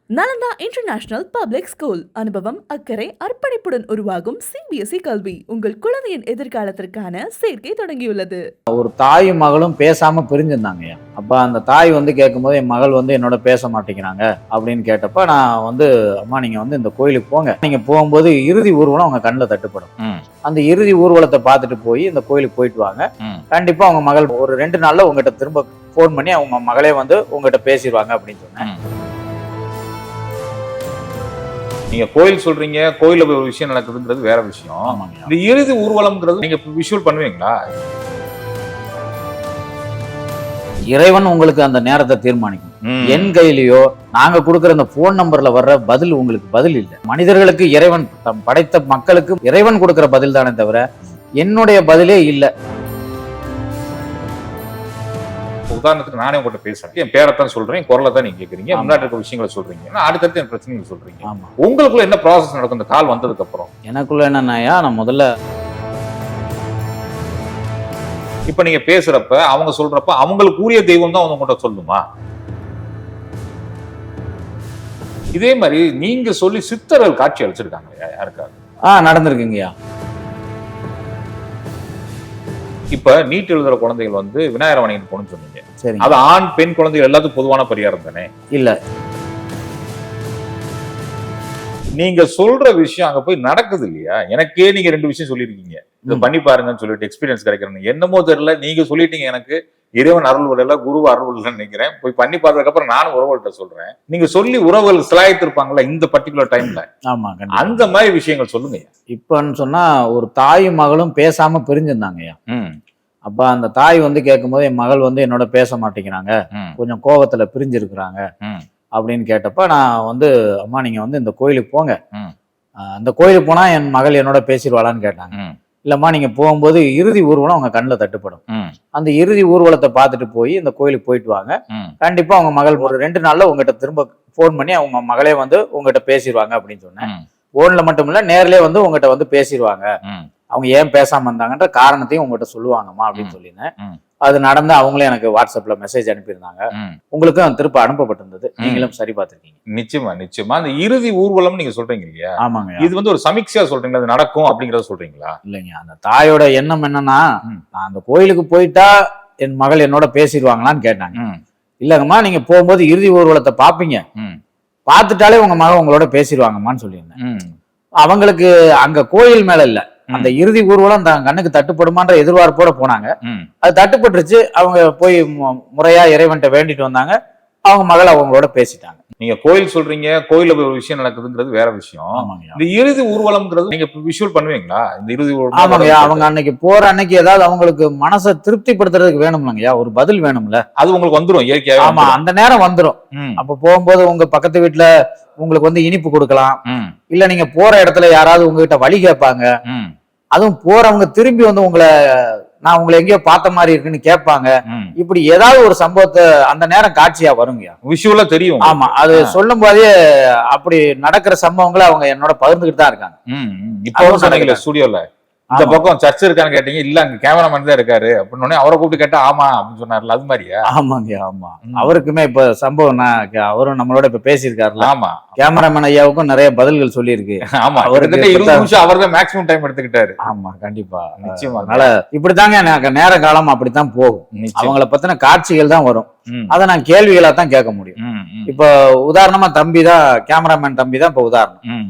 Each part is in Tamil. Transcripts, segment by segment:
Nalanda international public school. அனுபவம், அக்கறை, அர்ப்பணிப்புடன் உருவாகும் சிபிஎஸ்இ கல்வி உங்கள் குழந்தையின் எதிர்காலத்திற்கான சேர்க்கை தொடங்கியுள்ளது. ஒரு தாயும் மகளும் பேசாம பிரிஞ்சிருந்தாங்க. அப்ப அந்த தாய் கேட்கும்போது என் மகள் என்னோட பேச மாட்டேங்கிறாங்க அப்படின்னு கேட்டப்ப நான் அம்மா நீங்க இந்த கோயிலுக்கு போங்க, நீங்க போகும்போது இறுதி ஊர்வலம் அவங்க கண்ணில் தட்டுப்படும், அந்த இறுதி ஊர்வலத்தை பார்த்துட்டு போய் இந்த கோயிலுக்கு போயிட்டு வாங்க, கண்டிப்பா அவங்க மகள் ஒரு 2 நாள்ல உங்ககிட்ட திரும்ப போன் பண்ணி அவங்க மகளே உங்ககிட்ட பேசிடுவாங்க அப்படின்னு சொன்னேன். நீங்க கோயில் சொல்றீங்க, கோயில ஒரு விஷயம் நடக்குதுன்றது வேற விஷயம். இந்த இறுதி ஊர்வலம்ங்கிறது நீங்க விஷுவல் பண்ணுவீங்களா? இறைவன் உங்களுக்கு அந்த நேரத்தை தீர்மானிக்கும். என் கையிலயோ நாங்க கொடுக்கிற அந்த போன் நம்பர்ல வர்ற பதில் உங்களுக்கு பதில் இல்லை. மனிதர்களுக்கு இறைவன் படைத்த மக்களுக்கு இறைவன் கொடுக்கிற பதில் தானே தவிர என்னுடைய பதிலே இல்லை. உதாரணத்துக்கு நானே உங்கள்கிட்ட பேசுறேன், என் பேரத்தான் சொல்றேன், என் குரலை தான் நீங்க கேட்குறீங்க, முன்னாடி இருக்க விஷயங்களை சொல்றீங்க, அடுத்தடுத்து என் பிரச்சனைகள் சொல்றீங்க. உங்களுக்குள்ள என்ன ப்ராசஸ் நடக்கும் இந்த கால் வந்ததுக்கு அப்புறம்? எனக்குள்ள என்னன்னாயா, நான் முதல்ல இப்ப நீங்க பேசுறப்ப அவங்க சொல்றப்ப அவங்களுக்கு உரிய தெய்வம் தான் உங்கள்கிட்ட சொல்லுமா? இதே மாதிரி நீங்க சொல்லி சித்தர்கள் காட்சி அளிச்சிருக்காங்க யாருக்காக? நடந்திருக்குங்கய்யா. இப்ப நீட் எழுதுற குழந்தைகள் விநாயகர் வணங்கிட்டு போகணும்னு சொன்னீங்க. சரி, அது ஆண் பெண் குழந்தைகள் எல்லாத்துக்கும் பொதுவான பரிகாரம் தானே? இல்ல, நீங்க சொல்ற விஷயம் அங்க போய் நடக்குது இல்லையா? எனக்கே நீங்க 2 விஷயம் சொல்லிருக்கீங்க, இதை பண்ணி பாருங்கன்னு சொல்லிட்டு எக்ஸ்பீரியன்ஸ் கிடைக்கிறேன்னு. என்னமோ தெரியல, நீங்க சொல்லிட்டீங்க எனக்கு இறைவன் அருள் விடல, குரு அருள் விடலன்னு நினைக்கிறேன். போய் பண்ணி பார்த்ததுக்கு அப்புறம் நானும் உறவுகள்கிட்ட சொல்றேன். நீங்க சொல்லி உறவுகள் சிலாயித்திருப்பாங்களா இந்த பர்டிகுலர் டைம்ல? ஆமா, அந்த மாதிரி விஷயங்கள் சொல்லுங்க. இப்பன்னு சொன்னா ஒரு தாயும் மகளும் பேசாம பிரிஞ்சிருந்தாங்கய்யா. அப்ப அந்த தாய் கேட்கும்போது என் மகள் என்னோட பேச மாட்டேங்கிறாங்க, கொஞ்சம் கோபத்துல பிரிஞ்சிருக்கிறாங்க அப்படின்னு கேட்டப்ப நான் அம்மா நீங்க இந்த கோயிலுக்கு போங்க, அந்த கோயிலுக்கு போனா என் மகள் என்னோட பேசிடுவாளான்னு கேட்டாங்க. இல்லம்மா நீங்க போகும்போது இறுதி ஊர்வலம் அவங்க கண்ணில் தட்டுப்படும், அந்த இறுதி ஊர்வலத்தை பார்த்துட்டு போய் இந்த கோயிலுக்கு போயிட்டு வாங்க, கண்டிப்பா அவங்க மகள் ஒரு 2 நாள்ல உங்ககிட்ட திரும்ப போன் பண்ணி அவங்க மகளே உங்ககிட்ட பேசிடுவாங்க அப்படின்னு சொன்னேன். போன்ல மட்டும் இல்ல, நேர்லயே உங்ககிட்ட பேசிடுவாங்க, அவங்க ஏன் பேசாம இருந்தாங்கன்ற காரணத்தையும் உங்ககிட்ட சொல்லுவாங்கம்மா அப்படின்னு சொல்லினேன். அது நடந்து அவங்களே எனக்கு வாட்ஸ்அப்ல மெசேஜ் அனுப்பியிருந்தாங்க. உங்களுக்கும் திருப்ப அனுப்பப்பட்டிருந்தது, நீங்களும் சரி பார்த்திருக்கீங்க. நிச்சயமா நிச்சயமா. அந்த இறுதி ஊர்வலம் நீங்க சொல்றீங்க இல்லையா? ஆமாங்க. இது ஒரு சமீட்சையா சொல்றீங்களா, அது நடக்கும் அப்படிங்கறத சொல்றீங்களா? இல்லைங்க, அந்த தாயோட எண்ணம் என்னன்னா, நான் அந்த கோயிலுக்கு போயிட்டா என் மகள் என்னோட பேசிடுவாங்களான்னு கேட்டாங்க. இல்லங்கம்மா நீங்க போகும்போது இறுதி ஊர்வலத்தை பாப்பீங்க, பார்த்துட்டாலே உங்க மகள் உங்களோட பேசிடுவாங்கம்மான்னு சொல்லியிருந்தேன். அவங்களுக்கு அங்க கோயில் மேல இல்ல, அந்த இறுதி ஊர்வலம் தான் கண்ணுக்கு தட்டுப்படுமான்ற எதிர்பார்ப்போட போனாங்க. அது தட்டுப்பட்டுருச்சு. அவங்க போய் முறையா இறைவன்ட்ட வேண்டிட்டு வந்தாங்க, அவங்க மகள் அவங்களோட பேசிட்டாங்க. நீங்க கோயில் சொல்றீங்க, கோயில ஒரு விஷயம் நடக்குதுங்கிறது வேற விஷயம். இந்த இறுதி ஊர்வலம்ங்கிறது நீங்க விஷுவல் பண்ணுவீங்களா? இந்த இறுதி ஊர்வலம் ஆமாங்கய்யா, அவங்க அன்னைக்கு போற அன்னைக்கு ஏதாவது அவங்களுக்கு மனசை திருப்திப்படுத்துறதுக்கு வேணும்லங்கய்யா, ஒரு பதில் வேணும்ல. அது உங்களுக்கு வந்துடும் இயற்கையாக. ஆமா, அந்த நேரம் வந்துடும். அப்ப போகும்போது உங்க பக்கத்து வீட்டுல உங்களுக்கு இனிப்பு கொடுக்கலாம், இல்ல நீங்க போற இடத்துல யாராவது உங்ககிட்ட வழி கேட்பாங்க, அதுவும் போறவங்க திரும்பி உங்களை நான் உங்களை எங்கேயோ பார்த்த மாதிரி இருக்குன்னு கேட்பாங்க. இப்படி ஏதாவது ஒரு சம்பவத்தை அந்த நேரம் காட்சியா வருங்க, விஷுவலா தெரியும். ஆமா, அது சொல்லும் போதே அப்படி நடக்கிற சம்பவங்களை அவங்க என்னோட பகிர்ந்துகிட்டு தான் இருக்காங்க. இப்போ சொன்னீங்களே ஸ்டுடியோல இந்த பக்கம் சர்ச் இருக்கான்னு கேட்டீங்க, இல்ல அங்க கேமராமேன் தான் இருக்காரு அப்படின்னு அவரை கூப்பிட்டு கேட்டா ஆமா அப்படின்னு சொன்னார்ல, அது மாதிரியா? ஆமாங்க, ஆமா. அவருக்குமே இப்ப சம்பவம் அவரும் நம்மளோட இப்ப பேசியிருக்காருல. ஆமா, கேமராமேன் ஐயாவுக்கும் நிறைய பதில்கள் சொல்லியிருக்கு. ஆமா, அவருக்கு 20 நிமிஷம் அவர் தான் மேக்ஸிமம் டைம் எடுத்துக்கிட்டாரு. ஆமா, கண்டிப்பா, நிச்சயமா. அதனால இப்படித்தாங்க நேர காலம் அப்படித்தான் போகும். அவங்கள பத்தின காட்சிகள் தான் வரும், அதை நான் கேள்விகளா தான் கேட்க முடியும். இப்ப உதாரணமா தம்பி தான், கேமராமேன் தம்பி தான் இப்ப உதாரணம்.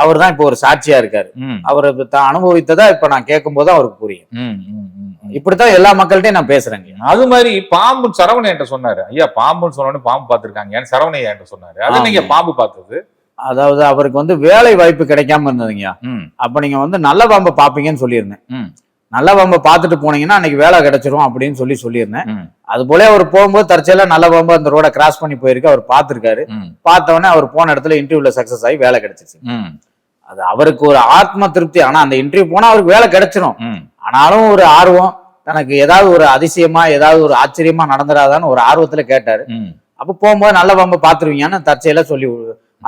அவர் தான் இப்ப ஒரு சாட்சியா இருக்காரு. அவர் தான் அனுபவித்ததா இப்ப நான் கேட்கும் போது அவருக்கு புரியும். இப்படித்தான் எல்லா மக்கள்கிட்டையும் நான் பேசுறேங்க. அது மாதிரி பாம்பு சரவண என்கிட்ட சொன்னாரு, ஐயா பாம்புன்னு சொன்னோன்னு பாம்பு பார்த்திருக்காங்க சரவணையா என்கிட்ட சொன்னாரு. அது நீங்க பாம்பு பார்த்தது? அதாவது அவருக்கு வேலை வாய்ப்பு கிடைக்காம இருந்ததுங்கய்யா. அப்ப நீங்க நல்ல பாம்பை பாப்பீங்கன்னு சொல்லியிருந்தேன். நல்ல பாம்பை பார்த்துட்டு போனீங்கன்னா அன்னைக்கு வேலை கிடைச்சிரும் அப்படின்னு சொல்லியிருந்தேன். அது போல அவர் போகும்போது தற்செயலா நல்ல பாம்பு அந்த ரோட கிராஸ் பண்ணி போயிருக்கு, அவர் பார்த்திருக்காரு. பார்த்தவொடனே அவர் போன இடத்துல இன்டர்வியூல சக்சஸ் ஆகி வேலை கிடைச்சிச்சு. அது அவருக்கு ஒரு ஆத்ம திருப்தி. ஆனா அந்த இன்டர்வியூ போனா அவருக்கு வேலை கிடைச்சிரும், ஆனாலும் ஒரு ஆர்வம், தனக்கு ஏதாவது ஒரு அதிசயமா ஏதாவது ஒரு ஆச்சரியமா நடந்துடாதான்னு ஒரு ஆர்வத்துல கேட்டாரு. அப்ப போகும்போது நல்ல பாம்பை பாத்துருவீங்கன்னு தற்செயலா சொல்லி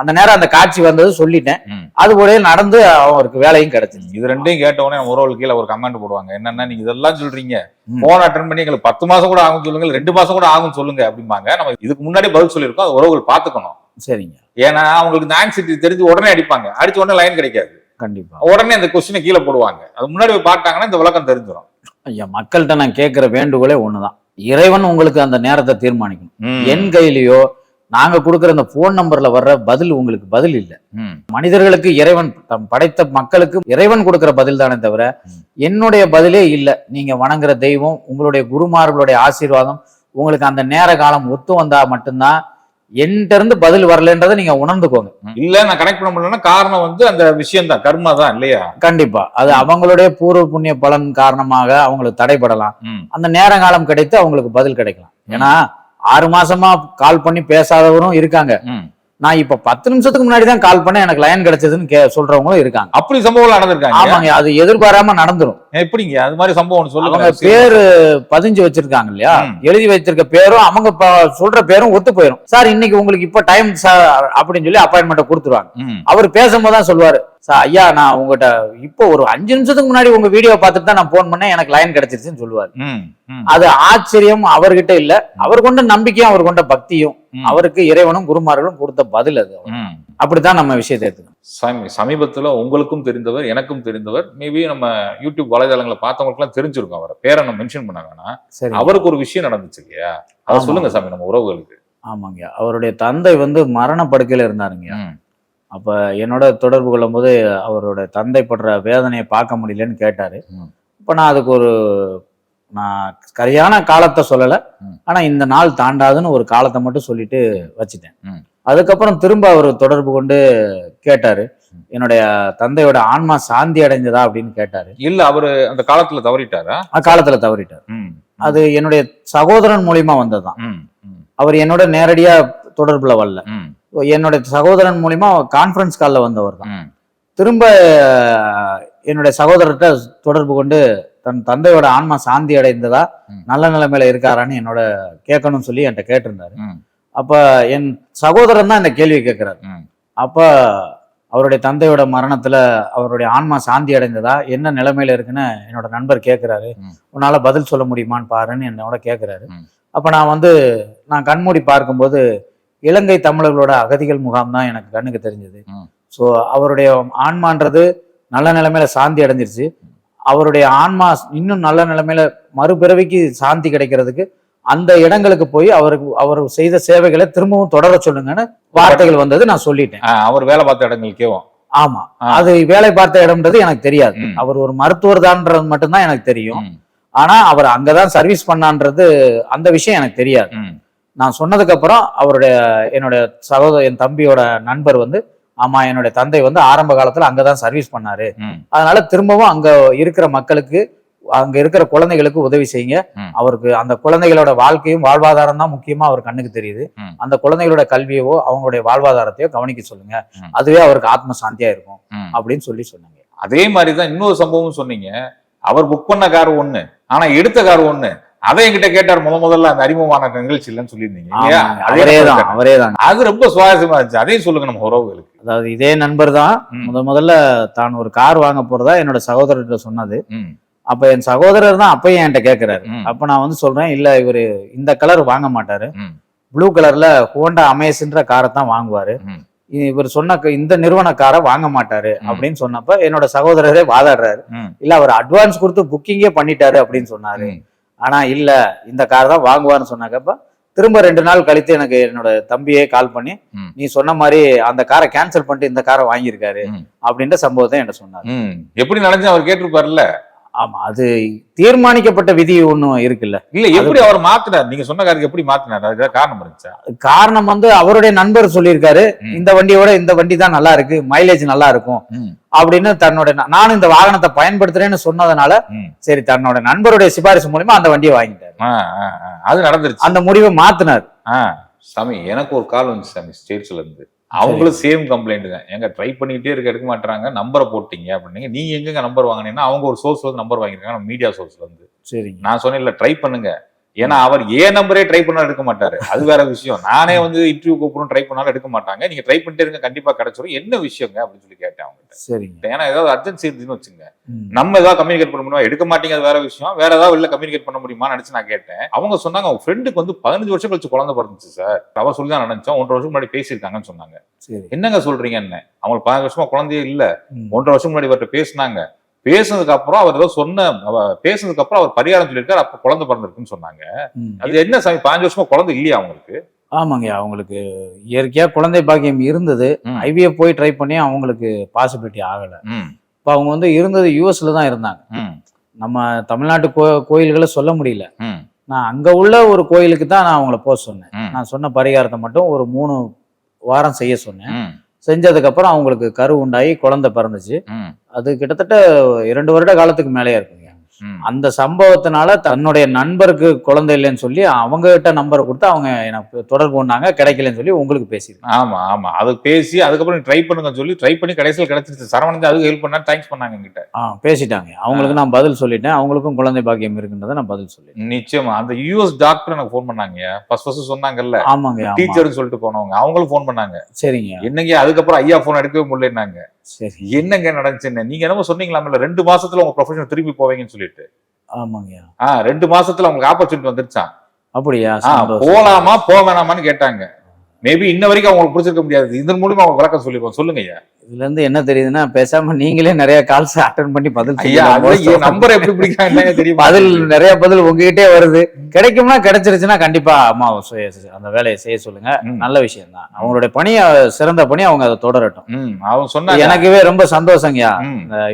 அந்த நேரம் அந்த காட்சி வந்தது சொல்லிட்டேன். அது போல நடந்து அவருக்கு வேலையும் கிடைச்சிருச்சு. இது ரெண்டையும் கேட்டவொடனே உறவுகள் கீழே ஒரு கமெண்ட் போடுவாங்க, என்னன்னா நீங்க இதெல்லாம் சொல்றீங்க, போன் அட்டன் பண்ணி எங்களுக்கு 10 மாசம் கூட ஆகும் சொல்லுங்க, 2 மாசம் கூட ஆகும் சொல்லுங்க அப்படிம்பாங்க. நம்ம இதுக்கு முன்னாடி பதில் சொல்லியிருக்கோம், அது உறவுகள் பாத்துக்கணும். சரிங்க. ஏன்னா அவங்களுக்கு இந்த ஆன்சைட்டி தெரிஞ்சு உடனே அடிப்பாங்க, அடிச்ச உடனே லைன் கிடைக்காது, கண்டிப்பா. உடனே அந்த கொஸ்டினை கீழே போடுவாங்க. அது முன்னாடி போய் பார்த்தாங்கன்னா இந்த விளக்கம் தெரிஞ்சிடும். ஐயா, மக்கள்கிட்ட நான் கேட்கிற வேண்டுகோளே ஒண்ணுதான், இறைவன் உங்களுக்கு அந்த நேரத்தை தீர்மானிக்கணும். என் கையிலயோ நாங்க கொடுக்குற அந்த போன் நம்பர்ல வர்ற பதில் உங்களுக்கு பதில் இல்லை. மனிதர்களுக்கு இறைவன் படைத்த மக்களுக்கு இறைவன் கொடுக்கிற பதில் தானே தவிர என்னுடைய பதிலே இல்லை. நீங்க வணங்குற தெய்வம், உங்களுடைய குருமார்களுடைய ஆசீர்வாதம் உங்களுக்கு அந்த நேர காலம் ஒத்து வந்தா மட்டும்தான் என்கிட்ட இருந்து பதில் வரலன்றதை நீங்க உணர்ந்துக்கோங்க. இல்ல நான் கனெக்ட் பண்ண முடியலன்னா காரணம் வந்து அந்த விஷயம் தான், கர்மா தான் இல்லையா? கண்டிப்பா அது அவங்களுடைய பூர்வ புண்ணிய பலன் காரணமாக அவங்களுக்கு தடைபடலாம். அந்த நேர காலம் கிடைத்து அவங்களுக்கு பதில் கிடைக்கலாம். ஏன்னா 6 மாசமா கால் பண்ணி பேசாதவரும் இருக்காங்க. நான் இப்ப 10 நிமிஷத்துக்கு முன்னாடி தான் கால் பண்ண எனக்கு லைன் கிடைச்சதுன்னு சொல்றவங்களும் இருக்காங்க. அப்படி சம்பவம் நடந்திருக்காங்க. ஆமாங்க, அது எதிர்பாராம நடந்துரும். எப்படிங்க அது மாதிரி சம்பவம் சொல்லுங்க. அவங்க பேரு பதிஞ்சு வச்சிருக்காங்க இல்லையா, எழுதி வச்சிருக்க பேரும் அவங்க சொல்ற பேரும் ஒத்து போயிடும். சார் இன்னைக்கு உங்களுக்கு இப்ப டைம் அப்படின்னு சொல்லி அப்பாயின்மெண்ட் கொடுத்துருவாங்க. அவர் பேசும்போதுதான் சொல்லுவாரு, சார் ஐயா நான் உங்ககிட்ட இப்போ ஒரு 5 நிமிஷத்துக்கு முன்னாடி உங்க வீடியோ பார்த்துட்டு தான் நான் போன் பண்ணேன், எனக்கு லைன் கிடைச்சிருச்சுன்னு சொல்லுவாரு. அது ஆச்சரியம் அவர்கிட்ட இல்ல, அவர் கொண்ட நம்பிக்கையும் அவர் கொண்ட பக்தியும் அவருக்கு இறைவனும் குருமார்களும் கொடுத்த பதில் அது. அப்படித்தான் நம்ம விஷயத்தை எடுத்துக்கணும். சமீபத்துல உங்களுக்கும் தெரிந்தவர் எனக்கும் தெரிந்தவர், மேபி நம்ம யூடியூப் வலைதளங்களை பார்த்தவங்களுக்கு எல்லாம் தெரிஞ்சிருக்கும், அவரை பேரை நம்ம மென்ஷன் பண்ணாங்கன்னா அவருக்கு ஒரு விஷயம் நடந்துச்சு இல்லையா, அதை சொல்லுங்க சாமி நம்ம உறவுகளுக்கு. ஆமாங்க, அவருடைய தந்தை வந்து மரண படுக்கையில இருந்தாருங்க. அப்ப என்னோட தொடர்பு கொள்ளும் போது அவரோட தந்தை படுற வேதனையை பார்க்க முடியலன்னு கேட்டாரு. இப்ப நான் அதுக்கு நான் சரியான காலத்தை சொல்லல, ஆனா இந்த நாள் தாண்டாதுன்னு ஒரு காலத்தை மட்டும் சொல்லிட்டு வச்சுட்டேன். அதுக்கப்புறம் திரும்ப அவர் தொடர்பு கொண்டு கேட்டாரு, என்னுடைய தந்தையோட ஆன்மா சாந்தி அடைஞ்சதா அப்படின்னு கேட்டாரு. இல்ல அவரு அந்த காலத்துல தவறிட்டாரா? காலத்துல தவறிட்டார். அது என்னுடைய சகோதரன் மூலியமா வந்ததுதான். அவர் என்னோட நேரடியா தொடர்புல வரல, என்னுடைய சகோதரன் மூலியமா கான்ஃபரன்ஸ் கால்ல வந்தவர் தான். திரும்ப என்னுடைய சகோதரர்கிட்ட தொடர்பு கொண்டு தன் தந்தையோட ஆன்மா சாந்தி அடைந்ததா, நல்ல நிலைமையில இருக்காரான்னு என்னோட கேட்கணும்னு சொல்லி என்கிட்ட கேட்டிருந்தாரு. அப்ப என் சகோதரன் தான் இந்த கேள்வி கேட்கிறாரு. அப்ப அவருடைய தந்தையோட மரணத்துல அவருடைய ஆன்மா சாந்தி அடைந்ததா, என்ன நிலைமையில இருக்குன்னு என்னோட நண்பர் கேட்கிறாரு, உன்னால பதில் சொல்ல முடியுமான்னு பாருன்னு என்னோட கேட்கிறாரு. அப்ப நான் கண்மூடி பார்க்கும்போது இலங்கை தமிழர்களோட அகதிகள் முகாம் தான் எனக்கு கண்ணுக்கு தெரிஞ்சது. ஸோ அவருடைய ஆன்மான்றது நல்ல நிலைமையில சாந்தி அடைஞ்சிருச்சு. அவருடைய ஆன்மா இன்னும் நல்ல நிலைமையில மறுபிறவிக்கு சாந்தி கிடைக்கிறதுக்கு அந்த இடங்களுக்கு போய் அவர் செய்த சேவைகளை திரும்பவும் தொடர சொல்லுங்கன்னு வார்த்தைகள் வந்தது. நான் சொல்லிட்டேன். அவர் வேலை பார்த்த இடங்களுக்கேவும். ஆமா, அது வேலை பார்த்த இடம்ன்றது எனக்கு தெரியாது. அவர் ஒரு மருத்துவர் தான்ன்றது மட்டும்தான் எனக்கு தெரியும். ஆனா அவர் அங்கதான் சர்வீஸ் பண்ணான்றது அந்த விஷயம் எனக்கு தெரியாது. நான் சொன்னதுக்கு அப்புறம் என்னுடைய என் தம்பியோட நண்பர் வந்து, ஆமா என்னுடைய தந்தை வந்து ஆரம்ப காலத்துல அங்கதான் சர்வீஸ் பண்ணாரு, அதனால திரும்பவும் அங்க இருக்கிற மக்களுக்கு, அங்க இருக்கிற குழந்தைகளுக்கு உதவி செய்யுங்க. அவருக்கு அந்த குழந்தைகளோட வாழ்க்கையும் வாழ்வாதாரம் தான் முக்கியமா அவர் கண்ணுக்கு தெரியுது. அந்த குழந்தைகளோட கல்வியவோ அவங்களுடைய வாழ்வாதாரத்தையோ கவனிக்க சொல்லுங்க, அதுவே அவருக்கு ஆத்ம சாந்தியா இருக்கும் அப்படின்னு சொன்னாங்க. அதே மாதிரிதான் இன்னொரு சம்பவம் சொன்னீங்க. அவர் புக் பண்ண கார் ஒண்ணு, ஆனா எடுத்த கார் ஒண்ணு. அதை என்கிட்ட கேட்டார் முதல்ல அந்த அறிமுகமான நிகழ்ச்சி இல்லைன்னு சொல்லியிருந்தீங்க. அவரேதான். அது ரொம்ப சுவாரஸ்யமா இருந்துச்சு, அதையும் சொல்லுங்க நம்ம உறவுகளுக்கு. அதாவது இதே நண்பர் தான் முதல்ல தான் ஒரு கார் வாங்க போறதா என்னோட சகோதரர்கிட்ட சொன்னது. அப்ப என் சகோதரர் தான் அப்பயும் என்கிட்ட கேட்கிறாரு. அப்ப நான் வந்து சொல்றேன், இல்ல இவரு இந்த கலர் வாங்க மாட்டாரு, ப்ளூ கலர்ல ஹோண்டா அமேஸ்ன்ற காரை தான் வாங்குவாரு, இவர் சொன்ன இந்த நிறுவன காரை வாங்க மாட்டாரு அப்படின்னு சொன்னப்ப என்னோட சகோதரரே வாதாடுறாரு. இல்ல அவர் அட்வான்ஸ் கொடுத்து புக்கிங்கே பண்ணிட்டாரு அப்படின்னு சொன்னாரு. ஆனா இல்ல இந்த கார் தான் வாங்குவார்னு சொன்னாக்கப்ப திரும்ப 2 நாள் கழித்து எனக்கு என்னோட தம்பியே கால் பண்ணி, நீ சொன்ன மாதிரி அந்த காரை கேன்சல் பண்ணிட்டு இந்த காரை வாங்கியிருக்காரு அப்படின்ற சம்பவத்தை என்கிட்ட சொன்னாரு. எப்படி நடந்து அவர் கேட்டிருப்பாருல்ல. ஆமா, அது தீர்மானிக்கப்பட்ட விதி ஒண்ணும் இருக்குல்ல. இல்ல எப்படி அவர் மாத்தினார், நீங்க சொன்ன காருக்கு எப்படி மாத்தினார், அதுக்கு காரணம் இருந்துச்சா? காரணம் வந்து அவருடைய நண்பர் சொல்லியிருக்காரு, இந்த வண்டியோட இந்த வண்டி தான் நல்லா இருக்கு, மைலேஜ் நல்லா இருக்கும் அப்படின்னு நானும் இந்த வாகனத்தை பயன்படுத்துறேன்னு சொன்னதுனால சரி தன்னோட நண்பருடைய சிபாரிசு மூலமா அந்த வண்டியை வாங்கிட்டாரு. அது நடந்துருச்சு, அந்த முடிவை மாத்தினார். சாமி எனக்கு ஒரு கால் வந்துச்சு சாமி ஸ்டேட்ஸ்ல இருந்து. அவங்களும் சேம் கம்ப்ளைண்ட் தான், எங்க ட்ரை பண்ணிக்கிட்டே எடுக்க மாட்டாங்க, நம்பரை போட்டீங்க அப்படின்னீங்க, நீங்க எங்க நம்பர் வாங்கினீங்கன்னா அவங்க ஒரு சோர்ஸ்ல இருந்து நம்பர் வாங்கிருக்காங்க, மீடியா சோர்ஸ்ல இருந்து. சரி நான் சொன்னேன் இல்ல ட்ரை பண்ணுங்க, ஏன்னா அவர் ஏன் நம்பரே ட்ரை பண்ணாலும் எடுக்க மாட்டாரு, அது வேற விஷயம். நானே வந்து இன்டர்வியூ கூப்பிடணும் ட்ரை பண்ணாலும் எடுக்க மாட்டாங்க. நீங்க ட்ரை பண்ணிட்டே இருங்க, கண்டிப்பா கிடைச்சிடும். என்ன விஷயங்க அப்படின்னு சொல்லி கேட்டேன் அவங்ககிட்ட. சரிங்க. ஏன்னா ஏதாவது அர்ஜென்சி இருந்துன்னு வச்சுங்க, நம்ம ஏதாவது கம்யூனிகேட் பண்ண முடியுமா, எடுக்க மாட்டீங்க அது வேற விஷயம், வேற ஏதாவது வெளில கம்யூனிகேட் பண்ண முடியுமான்னு நினைச்சு நான் கேட்டேன். அவங்க சொன்னாங்க அவங்க ஃப்ரெண்டுக்கு வந்து 15 வருஷம் கழிச்சு குழந்தை பிறந்துச்சு சார், அவர் சொல்லி தான் நினைச்சோம், 1.5 வருஷம் முன்னாடி பேசியிருக்காங்கன்னு சொன்னாங்க. என்னங்க சொல்றீங்க, என்ன அவங்களுக்கு 15 வருஷமா குழந்தையே இல்ல, 1.5 வருஷம் முன்னாடி இவர்கிட்ட பேசினாங்க, பேசுனதுக்கு அப்புறம் அவர் ஏதோ பேசுனதுக்கு அப்புறம் அவர் பரிகாரம் சொல்லியிருக்காரு, அப்ப குழந்தை பிறந்திருக்குன்னு சொன்னாங்க. அது என்ன சாமி 15 வருஷமா குழந்தை இல்லையா அவங்களுக்கு? ஆமாங்க, அவங்களுக்கு இயற்கையா குழந்தை பாக்கியம் இருந்தது, ஐவிஎஃப் போய் ட்ரை பண்ணி அவங்களுக்கு பாசிபிலிட்டி ஆகல. இப்ப அவங்க வந்து இருந்தது யூஎஸ்ல தான் இருந்தாங்க. நம்ம தமிழ்நாட்டு கோயில்களை சொல்ல முடியல. நான் அங்க உள்ள ஒரு கோயிலுக்கு தான் நான் அவங்கள போக சொன்னேன். நான் சொன்ன பரிகாரத்தை மட்டும் ஒரு 3 வாரம் செய்ய சொன்னேன். செஞ்சதுக்கு அப்புறம் அவங்களுக்கு கரு உண்டாகி குழந்தை பிறந்துச்சு. அது கிட்டத்தட்ட 2 வருட காலத்துக்கு மேலேயே இருக்குங்க. அந்த சம்பவத்தினால தன்னுடைய நண்பருக்கு குழந்தை இல்லைன்னு சொல்லி அவங்க கிட்ட நம்பரை கொடுத்து அவங்க எனக்கு தொடர்பு கொண்டாங்க, கிடைக்கலன்னு சொல்லி உங்களுக்கு பேசியிருக்கேன். ஆமா ஆமா, அது பேசி அதுக்கப்புறம் ட்ரை பண்ணுங்க சொல்லி ட்ரை பண்ணி கடைசியில் கிடைச்சிருச்சு. சரவணன் அதுக்கு ஹெல்ப் பண்ணா, தேங்க்ஸ் பண்ணாங்க என்கிட்ட. பேசிட்டாங்க. அவங்களுக்கு நான் பதில் சொல்லிட்டேன், அவங்களுக்கும் குழந்தை பாக்கியம் இருக்குன்றதை நான் பதில் சொல்லிட்டேன். நிச்சயமா அந்த யூஎஸ் டாக்டர் எனக்கு ஃபோன் பண்ணாங்க, ஃபர்ஸ்ட் சொன்னாங்கல்ல. ஆமாங்க, டீச்சர்னு சொல்லிட்டு போனவங்க அவங்களும் ஃபோன் பண்ணாங்க. சரிங்க. என்னங்க அதுக்கப்புறம் ஐயா போன் எடுக்கவே முடியலன்னாங்க. சரி, என்னங்க நடந்துச்சுன்னு நீங்க என்னமோ சொன்னீங்களாம்ல 2 மாசத்துல உங்க ப்ரொஃபஷன் திரும்பி போவீங்கன்னு சொல்லிட்டு. ஆமாங்க. 2 மாசத்துல உங்களுக்கு ஆப்பர்ச்சுனிட்டி வந்துருச்சான். அப்படியா? போலாமா போக வேணாமான்னு கேட்டாங்க. மேபி இன்ன வரைக்கும் அவங்களுக்கு பிடிச்சிருக்க முடியாது. இதன் மூலமா அவங்க விளக்கம் சொல்லிருக்கோம். சொல்லுங்க ஐயா. இதுல இருந்து என்ன தெரியுதுன்னா, பேசாம நீங்களே நிறைய கால்ஸ் அட்டன் பண்ணி பதில் நம்பர் எப்படி பிடிக்காங்க தெரியும். பதில் நிறைய பதில் உங்ககிட்டே வருது. கிடைக்கும்னா கிடைச்சிருச்சுன்னா கண்டிப்பா அம்மா அந்த வேலையை செய்ய சொல்லுங்க. நல்ல விஷயம் தான். அவங்களுடைய பணியை சிறந்த பணி, அவங்க அதை தொடரட்டும். அவங்க சொன்னா எனக்குவே ரொம்ப சந்தோஷங்கய்யா.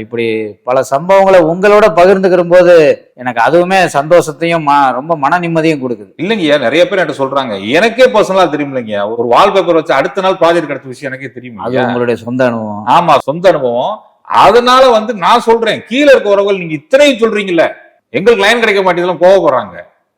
இப்படி பல சம்பவங்களை உங்களோட பகிர்ந்துக்கிற போது எனக்கு அதுவுமே சந்தோஷத்தையும் ரொம்ப மன நிம்மதியும் கொடுக்குது. இல்லைங்கய்யா, நிறைய பேர் என்கிட்ட சொல்றாங்க, எனக்கே பர்சனலா தெரியும் இல்லைங்கய்யா, ஒரு வால்பேப்பர் வச்சு அடுத்த நாள் ப்ராஜெக்ட் கிடைச்ச விஷயம் எனக்கே தெரியும். அது உங்களுடைய சொந்த அனுபவம். ஆமா, சொந்த அனுபவம். அதனால வந்து நான் சொல்றேன், கீழே இருக்க உறவுகள் நீங்க இத்தனையும் சொல்றீங்கல்ல, எங்களுக்கு லைன் கிடைக்க மாட்டேங்குதுலாம் கோவப்படுறாங்க.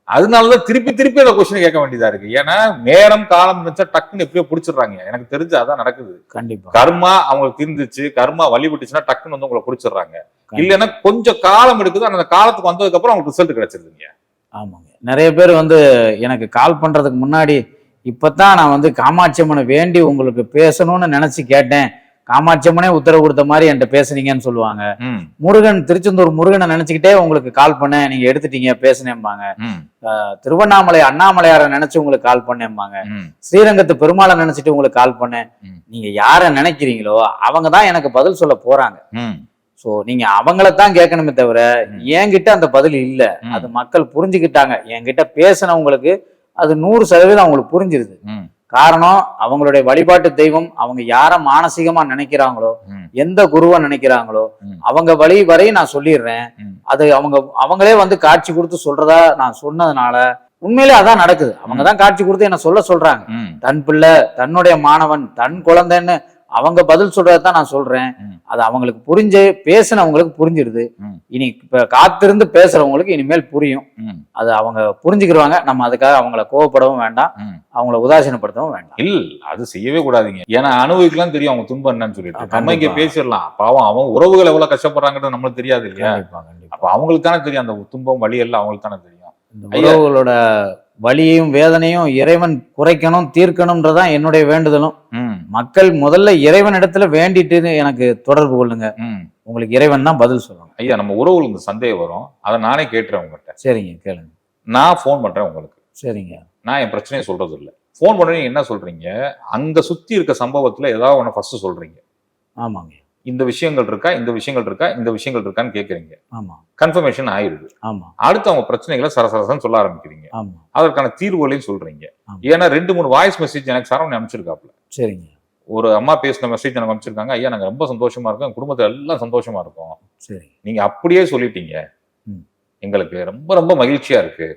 அதனாலதான் திருப்பி திருப்பி அந்த கொஸ்டின் கேட்க வேண்டியதா இருக்கு. ஏன்னா நேரம் காலம் நினைச்சா டக்குன்னு எப்படியோ பிடிச்சிடுறாங்க. எனக்கு தெரிஞ்சு அதான் நடக்குது. கண்டிப்பா கர்மா அவங்களுக்கு தீர்ந்துச்சு, கர்மா வழிபட்டுச்சுன்னா டக்குன்னு வந்து உங்களை பிடிச்சிடுறாங்க. இல்லைன்னா கொஞ்சம் காலம் எடுக்குது, அந்த காலத்துக்கு வந்ததுக்கு அப்புறம் அவங்களுக்கு ரிசல்ட் கிடைச்சிருதுங்க. ஆமாங்க, நிறைய பேர் வந்து எனக்கு கால் பண்றதுக்கு முன்னாடி இப்பதான் நான் வந்து காமாட்சி அம்மனை வேண்டி உங்களுக்கு பேசணும்னு நினைச்சு கேட்டேன், காமாட்சி அம்மனே உத்தரவு கொடுத்த மாதிரி என்கிட்ட பேசுனீங்கன்னு சொல்லுவாங்க. முருகன், திருச்செந்தூர் முருகனை நினைச்சுக்கிட்டே உங்களுக்கு கால் பண்ணேன், நீங்க எடுத்துட்டீங்க, பேசுனேம்பாங்க. திருவண்ணாமலை அண்ணாமலையார நினைச்சு உங்களுக்கு கால் பண்ணேம்பாங்க. ஸ்ரீரங்கத்து பெருமாளை நினைச்சிட்டு உங்களுக்கு கால் பண்ணேன். நீங்க யார நினைக்கிறீங்களோ அவங்கதான் எனக்கு பதில் சொல்ல போறாங்க. சோ நீங்க அவங்களத்தான் கேட்கணுமே தவிர என்கிட்ட அந்த பதில் இல்ல. அது மக்கள் புரிஞ்சுக்கிட்டாங்க. என்கிட்ட பேசினவங்களுக்கு அது 100% அவங்களுக்கு புரிஞ்சிருது. காரணம், அவங்களுடைய வழிபாட்டு தெய்வம், அவங்க யார மானசீகமா நினைக்கிறாங்களோ, எந்த குருவை நினைக்கிறாங்களோ அவங்க வழி வரை நான் சொல்லிடுறேன். அது அவங்களே வந்து காட்சி கொடுத்து சொல்றதா நான் சொன்னதுனால உண்மையிலே அதான் நடக்குது. அவங்கதான் காட்சி கொடுத்து என்ன சொல்றாங்க. தன் பிள்ளை, தன்னுடைய மாணவன், தன் குழந்தைன்னு அவங்க பதில் சொல்றதான் நான் சொல்றேன். அது அவங்களுக்கு புரிஞ்சு பேசினவங்களுக்கு புரிஞ்சிருது. இனி இப்ப காத்திருந்து பேசுறவங்களுக்கு இனிமேல் புரியும். அது அவங்க புரிஞ்சுக்கிடுவாங்க. நம்ம அதுக்காக அவங்கள கோவப்படவும் வேண்டாம், அவங்கள உதாசீனப்படுத்தவும் வேண்டாம். இல்ல, அது செய்யவே கூடாதுங்க. ஏன்னா அனுபவிக்கலாம் தெரியும் அவங்க துன்பம் என்னன்னு சொல்லிட்டு. நம்ம இங்க பேசிடலாம், பாவம் அவங்க உறவுகள் எவ்வளவு கஷ்டப்படுறாங்கிறது நம்மளுக்கு தெரியாது இல்லையா? அப்ப அவங்களுக்கு தானே தெரியும், அந்த துன்பம் வலி எல்லாம் அவங்களுக்கு தானே தெரியும். உறவுகளோட வலியையும் வேதனையும் இறைவன் குறைக்கணும், தீர்க்கணும்ன்றதான் என்னுடைய வேண்டுதலும். மக்கள் முதல்ல இறைவன் இடத்துல வேண்டிட்டு எனக்கு தொடர்பு கொள்ளுங்க. உங்களுக்கு இறைவன் தான் பதில் சொல்லணும். ஐயா, நம்ம உறவுகள் இந்த சந்தேகம் வரும், அதை நானே கேட்டுறேன் உங்ககிட்ட. சரிங்க, கேளுங்க. நான் போன் பண்றேன் உங்களுக்கு. சரிங்க. நான் என் பிரச்சனையை சொல்றது இல்லை. போன் பண்றீங்க, என்ன சொல்றீங்க, அங்க சுத்தி இருக்க சம்பவத்துல ஏதாவது ஒண்ணு ஃபர்ஸ்ட் சொல்றீங்க. ஆமாங்க. இந்த விஷயங்கள் இருக்கா, இந்த விஷயங்கள் இருக்கா, இந்த விஷயங்கள் இருக்கான்னு கேக்குறீங்க. ஆமா. கன்ஃபர்மேஷன் ஆயிடுது. ஆமா. அடுத்து அவங்க பிரச்சனைகளை சரசரசன்னு சொல்ல ஆரம்பிக்கிறீங்க. ஆமா. அதற்கான தீர்வுகளையும் சொல்றீங்க. ஏன்னா 2-3 வாய்ஸ் மெசேஜ் எனக்கு சரவணன் அனுப்பிச்சிருக்காப்ல. சரிங்க. ஒரு அம்மா பேசின மெசேஜ் எனக்கு அனுப்பிச்சிருக்காங்க. ஐயா, நாங்க ரொம்ப சந்தோஷமா இருக்கோம், குடும்பத்துல எல்லாம் சந்தோஷமா இருக்கும். சரி. நீங்க அப்படியே சொல்லிட்டீங்க, எங்களுக்கு ரொம்ப ரொம்ப மகிழ்ச்சியா இருக்கு.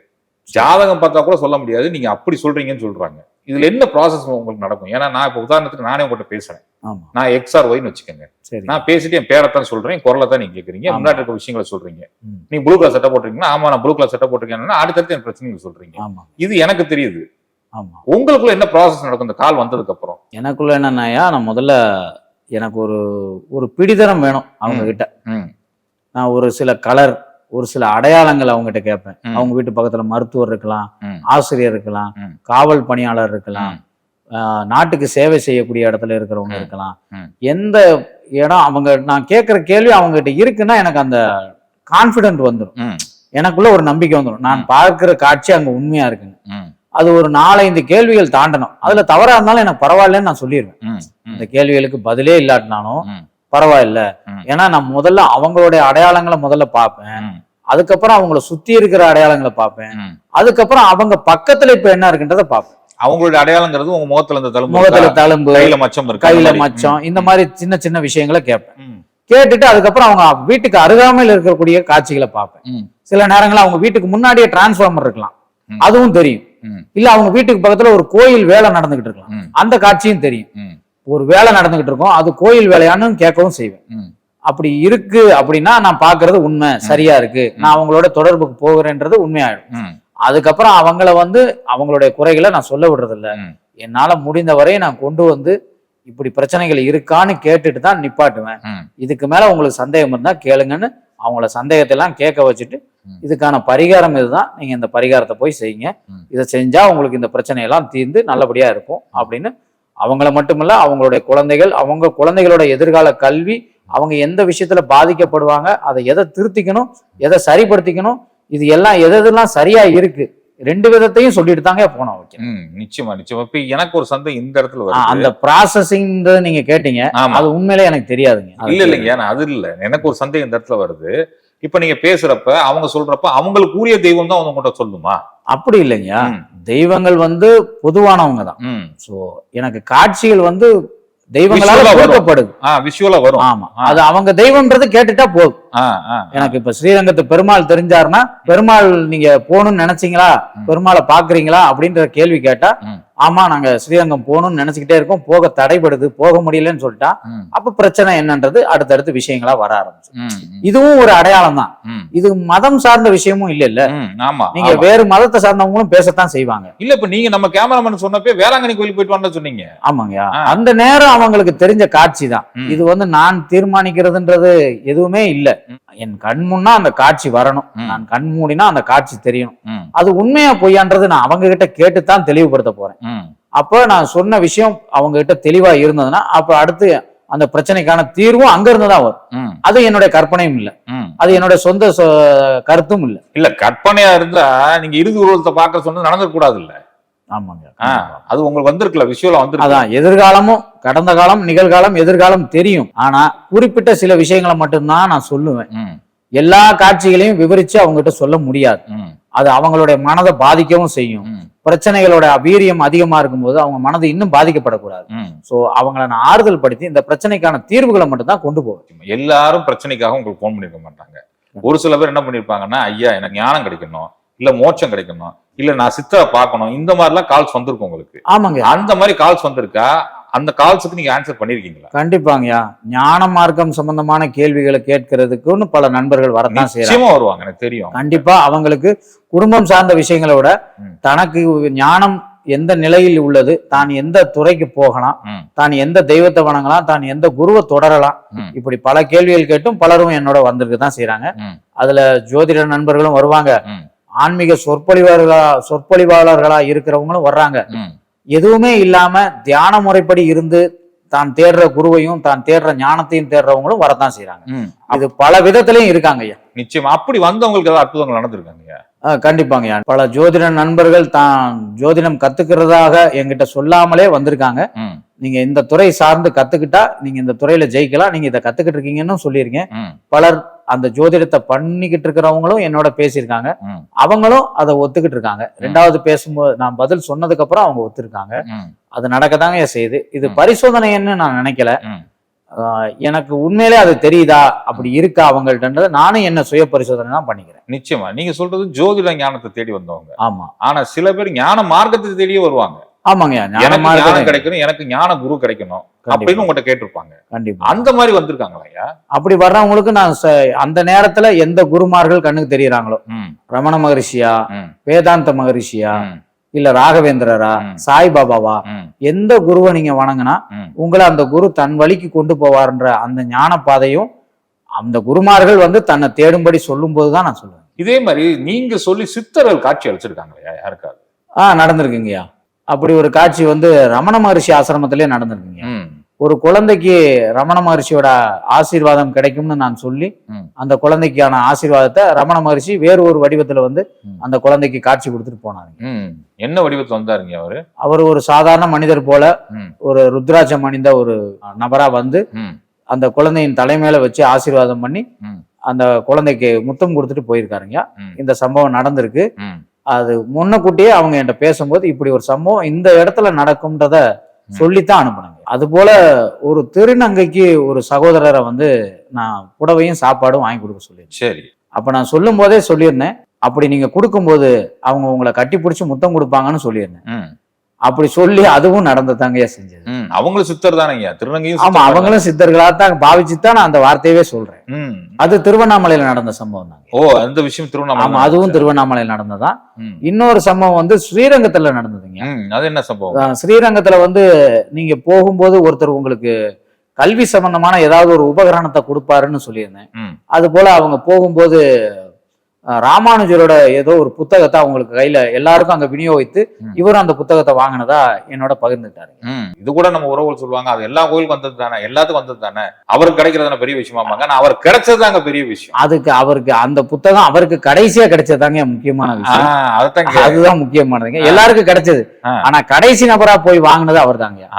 ஜாதகம் பார்த்தா கூட சொல்ல முடியாது, நீங்க அப்படி சொல்றீங்கன்னு சொல்றாங்க. இதுல என்ன ப்ராசஸ் உங்களுக்கு நடக்கும்? ஏன்னா நான் இப்ப உதாரணத்துக்கு நானே உங்கள்கிட்ட பேசுறேன். நான் XRYன்னு வச்சுக்கோங்க. நான் பேசிட்டு என் பேரைத்தான் சொல்றேன், குரலை தான் நீங்க கேக்குறீங்க, முன்னாடி இருக்க விஷயங்களை சொல்றீங்க. நீ ப்ளூ கலர் சட்டை போட்டிருக்கீங்கன்னா, ஆமா நான் ப்ளூ கலர் சட்டை போட்டிருக்கேன், அடுத்தடுத்து என் பிரச்சனைகள் சொல்றீங்க. இது எனக்கு தெரியுது. உங்களுக்குள்ள என்ன ப்ராசஸ் நடக்கும் இந்த கால் வந்ததுக்கு அப்புறம்? எனக்குள்ள என்னன்னாயா, நான் முதல்ல எனக்கு ஒரு பிடிதரம் வேணும் அவங்க கிட்ட. நான் ஒரு சில கலர் ஒரு சில அடையாளங்கள் அவங்ககிட்ட கேட்பேன். ம். அவங்க வீட்டு பக்கத்துல மருத்துவர் இருக்கலாம், ம். ஆசிரியர் இருக்கலாம், ம். காவல் பணியாளர் இருக்கலாம், ம். நாட்டுக்கு சேவை செய்யக்கூடிய இடத்துல இருக்கிறவங்க ம். இருக்கலாம். ம். எந்த இடம் அவங்க நான் கேட்கிற கேள்வி அவங்க கிட்ட இருக்குன்னா எனக்கு அந்த கான்பிடென்ட் வந்துடும். ம். எனக்குள்ள ஒரு நம்பிக்கை வந்துடும். நான் பார்க்கிற காட்சி அங்க உண்மையா இருக்குங்க. ம். அது ஒரு 4-5 கேள்விகள் தாண்டணும். அதுல தவறா இருந்தாலும் எனக்கு பரவாயில்லன்னு நான் சொல்லிடுவேன். ம். ம். இந்த கேள்விகளுக்கு பதிலே இல்லாட்டினாலும் ம். பரவாயில்ல. ம். ஏன்னா நான் முதல்ல அவங்களுடைய அடையாளங்களை முதல்ல பார்ப்பேன். ம். அதுக்கப்புறம் அவங்கள சுத்தி இருக்கிற அடையாளங்களை பார்ப்பேன். ம். அதுக்கப்புறம் அவங்க பக்கத்துல இப்ப என்ன இருக்குன்றத பார்ப்பேன். அவங்களுடைய அடையாளங்கிறது உங்க முகத்துல இந்த தழும்பு முகத்துல இருக்கா? தழும்பு, கையில மச்சம் இருக்கு, கையில அந்த மாதிரி. மச்சம், ம். இந்த மாதிரி சின்ன சின்ன விஷயங்களை கேட்பேன். ம். கேட்டுட்டு அதுக்கப்புறம் அவங்க வீட்டுக்கு அருகாமையில் இருக்கக்கூடிய காட்சிகளை பார்ப்பேன். ம். சில நேரங்கள்ல அவங்க வீட்டுக்கு முன்னாடியே டிரான்ஸ்ஃபார்மர் இருக்கலாம், ம். அதுவும் தெரியும். ம். இல்ல அவங்க வீட்டுக்கு பக்கத்துல ஒரு கோயில் வேலை நடந்துகிட்டு இருக்கலாம், ம். அந்த காட்சியும் தெரியும். ம். ஒரு வேலை நடந்துகிட்டு இருக்கும், அது கோயில் வேலையான்னு கேட்கவும் செய்வேன். ம். அப்படி இருக்கு அப்படின்னா நான் பாக்குறது உண்மை, சரியா இருக்கு, நான் அவங்களோட தொடர்புக்கு போகிறேன்றது உண்மையாயிடும். ம். அதுக்கப்புறம் அவங்கள அவங்களுடைய குறைகளை நான் சொல்ல விடுறது இல்ல. ம். என்னால முடிந்த வரை நான் கொண்டு வந்து இப்படி பிரச்சனைகள் இருக்கான்னு கேட்டுட்டு தான் நிப்பாட்டுவேன். ம். இதுக்கு மேல உங்களுக்கு சந்தேகம் இருந்தா கேளுங்கன்னு அவங்கள சந்தேகத்தை எல்லாம் கேட்க வச்சுட்டு, ம். இதுக்கான பரிகாரம் இதுதான், நீங்க இந்த பரிகாரத்தை போய் செய்யுங்க, ம். இதை செஞ்சா உங்களுக்கு இந்த பிரச்சனையெல்லாம் தீர்ந்து நல்லபடியா இருக்கும் அப்படின்னு அவங்கள மட்டுமல்ல அவங்களுடைய குழந்தைகள், அவங்க குழந்தைகளோட எதிர்கால கல்வி, அவங்க எந்த விஷயத்துல பாதிக்கப்படுவாங்க, அதை எதை திருத்திக்கணும், எதை சரிப்படுத்திக்கணும், இது எல்லாம் எதெல்லாம் சரியா இருக்கு, 2 விதத்தையும் சொல்லிட்டு தாங்க போனோம். ம். நிச்சயமா நிச்சயமா. இப்ப எனக்கு ஒரு சந்தேகம் இந்த இடத்துல வருது. அந்த ப்ராசஸிங் நீங்க கேட்டீங்க, ஆமா. அது உண்மையிலே எனக்கு தெரியாதுங்க. இல்ல இல்லைங்க, ஏன்னா அது இல்ல, எனக்கு ஒரு சந்தேகம் இந்த இடத்துல வருது. இப்ப நீங்க பேசுறப்ப அவங்க சொல்றப்ப அவங்களுக்கு உரிய தெய்வம் தான் உங்ககிட்ட சொல்லுமா? அப்படி இல்லைங்க. ம். தெய்வங்கள் பொதுவானவங்க தான். ம். சோ எனக்கு காட்சிகள் தெய்வங்களால Visual-ஆ வரும். கொடுக்கப்படுது. விஷுவலா வரும். ஆமா, அது அவங்க தெய்வம்ன்றது கேட்டுட்டா போதும். எனக்கு இப்ப ஸ்ரீரங்கத்து பெருமாள் தெரிஞ்சாருன்னா, பெருமாள் நீங்க போகணும்னு நினைச்சீங்களா, பெருமாளை பாக்குறீங்களா அப்படின்ற கேள்வி கேட்டா, ம். ஆமா நாங்க ஸ்ரீரங்கம் போகணும்னு நினைச்சுக்கிட்டே இருக்கோம், போக தடைபடுது, போக முடியலன்னு சொல்லிட்டா, ம். அப்ப பிரச்சனை என்னன்றது அடுத்தடுத்து விஷயங்களா வர ஆரம்பிச்சு. ம். இதுவும் ஒரு அடையாளம் தான். ம். இது மதம் சார்ந்த விஷயமும் இல்ல இல்ல. ம். ஆமா. நீங்க ஆமா. வேறு மதத்தை சார்ந்தவங்களும் பேசத்தான் செய்வாங்க. இல்ல இப்ப நீங்க நம்ம கேமராமேன் சொன்னப்பே வேளாங்கண்ணி கோயில் போயிட்டு வான்னு சொன்னீங்க. ஆமாங்க. ஆ. அந்த நேரம் அவங்களுக்கு தெரிஞ்ச காட்சி தான். ம். இது நான் தீர்மானிக்கிறதுன்றது எதுவுமே இல்ல. ம். என் கண் முன்னா அந்த காட்சி வரணும், ம். நான் கண் மூடினா அந்த காட்சி தெரியணும். ம். அது உண்மையா பொய்யான்றது நான் அவங்க கிட்ட கேட்டுத்தான் தெளிவுபடுத்த போறேன். ம். அப்ப நான் சொன்ன விஷயம் அவங்க கிட்ட தெளிவா இருந்ததுன்னா, அப்ப அடுத்து அந்த பிரச்சனைக்கான தீர்வும் அங்க இருந்துதான் வரும். ம். அது என்னுடைய கற்பனையும் இல்ல, ம். அது என்னுடைய சொந்த கருத்தும் இல்ல. இல்ல கற்பனையா இருந்தா நீங்க இறுதி உருவத்தை பார்க்க சொன்னது நடந்துட கூடாது இல்ல. ஆமாங்க. அது உங்களுக்கு வந்திருக்குல்ல, விஷுவலா வந்திருக்கு. அதான் எதிர்காலமும் கடந்த காலம், நிகழ்காலம், எதிர்காலம் தெரியும். ஆனா குறிப்பிட்ட சில விஷயங்களை மட்டும்தான் நான் சொல்லுவேன். ம். எல்லா காட்சிகளையும் விவரிச்சு அவங்ககிட்ட சொல்ல முடியாது. ம். அது அவங்களுடைய மனதை பாதிக்கவும் செய்யும். ம். பிரச்சனைகளோட வீரியம் அதிகமா இருக்கும்போது அவங்க மனது இன்னும் பாதிக்கப்படக்கூடாது. ம். சோ அவங்கள நான் ஆறுதல் படுத்தி இந்த பிரச்சனைக்கான தீர்வுகளை மட்டும் தான் கொண்டு போவேன். எல்லாரும் பிரச்சனைக்காக உங்களுக்கு போன் பண்ணிருக்க மாட்டாங்க. ஒரு சில பேர் என்ன பண்ணிருப்பாங்கன்னா, ஐயா எனக்கு ஞானம் கிடைக்கணும், இல்ல மோட்சம் கிடைக்கணும், இல்ல நான் சித்தரை பார்க்கணும், இந்த மாதிரி எல்லாம் கால்ஸ் வந்திருக்கும் உங்களுக்கு. ஆமாங்க. அந்த மாதிரி கால்ஸ் வந்திருக்கா? அந்த கால்ஸுக்கு நீங்க ஆன்சர் பண்ணிருக்கீங்களா? கண்டிப்பாங்கய்யா. ஞான மார்க்கம் சம்பந்தமான கேள்விகளை கேட்கறதுக்குன்னு பல நண்பர்கள் வரத்தான் செய்யறாங்க. நிச்சயமா வருவாங்க, எனக்கு தெரியும். கண்டிப்பா அவங்களுக்கு குடும்பம் சார்ந்த விஷயங்களை விட ம். தனக்கு ஞானம் எந்த நிலையில் உள்ளது, தான் எந்த துறைக்கு போகலாம், ம். தான் எந்த தெய்வத்தை வணங்கலாம், தான் எந்த குருவை தொடரலாம், ம். இப்படி பல கேள்விகள் கேட்டும் பலரும் என்னோட வந்திருக்கு தான் செய்யறாங்க. ம். அதுல ஜோதிட நண்பர்களும் வருவாங்க, ம். ஆன்மீக சொற்பொழிவாளர்களா இருக்கிறவங்களும் வர்றாங்க. ம். எதுவுமே இல்லாம தியான முறைப்படி இருந்து தான் தேடுற குருவையும் தான் தேடுற ஞானத்தையும் தேடுறவங்களும் வரத்தான் செய்யறாங்க. ம். இது பல விதத்திலையும் இருக்காங்க ஐயா. நிச்சயமா. அப்படி வந்தவங்களுக்கு ஏதாவது அற்புதங்கள் நடந்திருக்காங்க? கண்டிப்பாங்க ஐயா. பல ஜோதிட நண்பர்கள் தான் ஜோதிடம் கத்துக்கிறதாக என்கிட்ட சொல்லாமலே வந்திருக்காங்க. ம். நீங்க இந்த துறை சார்ந்து கத்துக்கிட்டா நீங்க இந்த துறையில ஜெயிக்கலாம், நீங்க இதை கத்துக்கிட்டு இருக்கீங்கன்னு சொல்லியிருக்கேன். ம். பலர் அந்த ஜோதிடத்தை பண்ணிக்கிட்டு இருக்கிறவங்களும் என்னோட பேசியிருக்காங்க. ம். அவங்களும் அதை ஒத்துக்கிட்டு இருக்காங்க. 2வது பேசும்போது நான் பதில் சொன்னதுக்கு அப்புறம் அவங்க ஒத்துருக்காங்க. ம். அது நடக்கதாங்க செய்யுது. இது ம். பரிசோதனைன்னு நான் நினைக்கல. ம். எனக்கு உண்மையிலே அது தெரியுதா, அப்படி இருக்கா அவங்கள்ட்டன்றது நானும் என்ன சுய பரிசோதனை தான் பண்ணிக்கிறேன். நிச்சயமா. நீங்க சொல்றது ஜோதிட ஞானத்தை தேடி வந்தவங்க. ஆமா. ஆனா சில பேர் ஞான மார்க்கத்தை தேடியே வருவாங்க. ஆமாங்க. எனக்கு ஞானம் கிடைக்கணும், எனக்கு ஞான குரு கிடைக்கணும் அப்படின்னு உங்ககிட்ட கேட்டிருப்பாங்க. கண்டிப்பா. அந்த மாதிரி வந்திருக்காங்களா ஐயா? அப்படி வர்றவங்களுக்கு நான் அந்த நேரத்துல எந்த குருமார்கள் கண்ணுக்கு தெரியறாங்களோ, ம். ரமண மகரிஷியா, ம். வேதாந்த மகரிஷியா, ம். இல்ல ராகவேந்திரரா, ம். சாய்பாபாவா, ம். எந்த குருவை நீங்க வணங்கினா ம். உங்களை அந்த குரு தன் வழிக்கு கொண்டு போவார்ன்ற அந்த ஞான பாதையும் அந்த குருமார்கள் வந்து தன்னை தேடும்படி சொல்லும் போதுதான் நான் சொல்லுவேன். இதே மாதிரி நீங்க சொல்லி சித்தர்கள் காட்சி அளிச்சிருக்காங்களா யாருக்காவது? நடந்திருக்குங்கய்யா. அப்படி ஒரு காட்சி வந்து ரமண மகரிஷி ஆசிரமத்திலே நடந்திருக்குங்க. ம். ஒரு குழந்தைக்கு ரமண மகரிஷியோட ஆசீர்வாதம் கிடைக்கும்னு நான் சொல்லி அந்த குழந்தைக்கான ஆசீர்வாதத்தை ரமண மகரிஷி வேறு ஒரு வடிவத்துல வந்து அந்த குழந்தைக்கு காட்சி கொடுத்துட்டு போனாங்க. என்ன வடிவத்துல வந்தாருங்க அவரு? அவர் ஒரு சாதாரண மனிதர் போல ஒரு ருத்ராட்சம் அணிந்த ஒரு நபரா வந்து அந்த குழந்தையின் தலைமையில வச்சு ஆசீர்வாதம் பண்ணி அந்த குழந்தைக்கு முத்தம் கொடுத்துட்டு போயிருக்காருங்க. இந்த சம்பவம் நடந்திருக்கு. அது முன்னக்கூட்டியே அவங்க என்கிட்ட பேசும்போது இப்படி ஒரு சம்பவம் இந்த இடத்துல நடக்கும்ன்றத சொல்லித்தான் அனுப்புனாங்க. அது போல ஒரு திருநங்கைக்கு ஒரு சகோதரரை வந்து நான் புடவையும் சாப்பாடும் வாங்கி கொடுக்க சொல்லியிருந்தேன். சரி. அப்ப நான் சொல்லும் போதே சொல்லியிருந்தேன், அப்படி நீங்க கொடுக்கும்போது அவங்க உங்களை கட்டி பிடிச்சி முத்தம் கொடுப்பாங்கன்னு சொல்லியிருந்தேன். அப்படி சொல்லி அதுவும் நடந்ததாங்கய்யா செஞ்சது. அவங்களும் சித்தர் தானேங்க, திருநங்கையும். ஆமா, அவங்களும் சித்தர்களா தான் பாவிச்சுதான் நான் அந்த வார்த்தையவே சொல்றேன். அது திருவண்ணாமலையில நடந்த சம்பவம் தான். ஓ, அந்த விஷயம் திருவண்ணாமலை. ஆமா, அதுவும் திருவண்ணாமலையில நடந்ததான். இன்னொரு சம்பவம் வந்து ஸ்ரீரங்கத்துல நடந்ததுங்க. அது என்ன சம்பவம்? ஸ்ரீரங்கத்துல வந்து நீங்க போகும்போது ஒருத்தர் உங்களுக்கு கல்வி சம்பந்தமான ஏதாவது ஒரு உபகரணத்தை கொடுப்பாருன்னு சொல்லியிருந்தேன். அது போல அவங்க போகும்போது ராமானுஜரோட ஏதோ ஒரு புத்தகத்தை அவங்களுக்கு கையில எல்லாருக்கும் அங்க விநியோகித்து இவரும் அந்த புத்தகத்தை வாங்கினதா என்னோட பகிர்ந்துட்டாரு. இது கூட நம்ம உறவுகள் சொல்லுவாங்க, அது எல்லா கோயிலுக்கும் வந்தது தானே, எல்லாத்துக்கும் வந்தது தானே, அவருக்கு கிடைக்கிறதான பெரிய விஷயமாங்க. அவர் கிடைச்சதுதாங்க பெரிய விஷயம். அவருக்கு அந்த புத்தகம் அவருக்கு கடைசியா கிடைச்சதாங்க முக்கியமான விஷயம். அதுதான் முக்கியமானதுங்க. எல்லாருக்கும் கிடைச்சது, ஆனா கடைசி நபரா போய் வாங்கினது அவர் தாங்க.